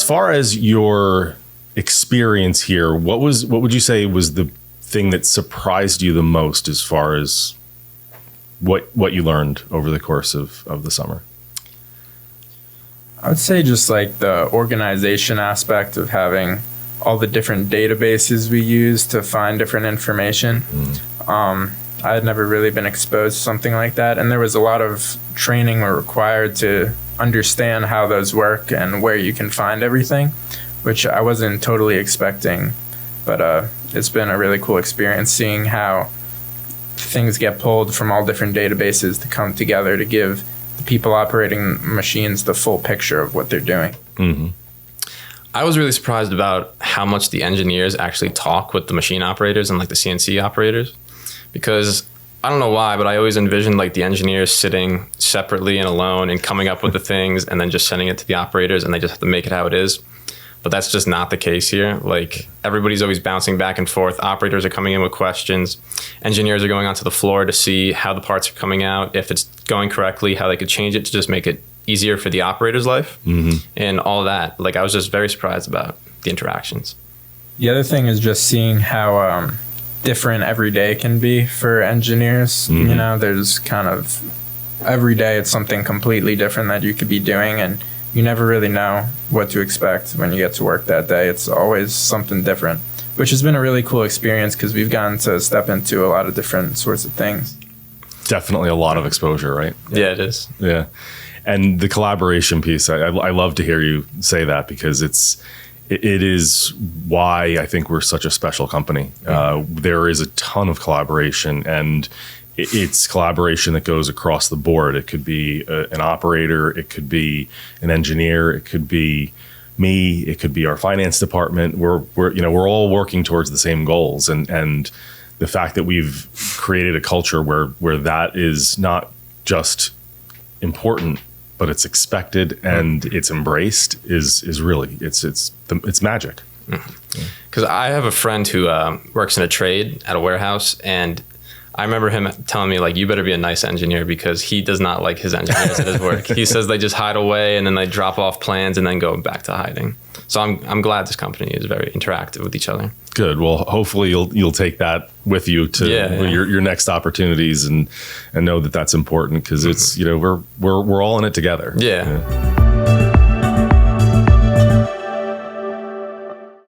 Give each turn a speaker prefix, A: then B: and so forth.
A: far as your experience here, what would you say was the thing that surprised you the most as far as what you learned over the course of the summer?
B: I would say just like the organization aspect of having all the different databases we use to find different information. I had never really been exposed to something like that, and there was a lot of training required to understand how those work and where you can find everything, which I wasn't totally expecting. But it's been a really cool experience seeing how things get pulled from all different databases to come together to give the people operating machines the full picture of what they're doing.
A: Mm-hmm.
C: I was really surprised about how much the engineers actually talk with the machine operators and like the CNC operators, because I don't know why, but I always envisioned like the engineers sitting separately and alone and coming up with the things and then just sending it to the operators and they just have to make it how it is. But that's just not the case here. Like everybody's always bouncing back and forth. Operators are coming in with questions. Engineers are going onto the floor to see how the parts are coming out, if it's going correctly, how they could change it to just make it easier for the operator's life, and all that. Like I was just very surprised about the interactions.
B: The other thing is just seeing how different every day can be for engineers. You know, there's kind of every day it's something completely different that you could be doing, and you never really know what to expect when you get to work that day. It's always something different, which has been a really cool experience because we've gotten to step into a lot of different sorts of things.
A: Definitely a lot of exposure, right?
C: Yeah, it is.
A: Yeah. And the collaboration piece, I love to hear you say that, because it is why I think we're such a special company. There is a ton of collaboration, and it's collaboration that goes across the board. It could be an operator, it could be an engineer, it could be me, it could be our finance department. We're all working towards the same goals, and the fact that we've created a culture where that is not just important, but it's expected and it's embraced is really it's magic.
C: Because I have a friend who works in a trade at a warehouse, and I remember him telling me, like, you better be a nice engineer, because he does not like his engineers at his work. He says they just hide away and then they drop off plans and then go back to hiding. So I'm glad this company is very interactive with each other. Good. Well, hopefully you'll take that with you to your next opportunities and know that that's important, because it's, we're all in it together. Yeah.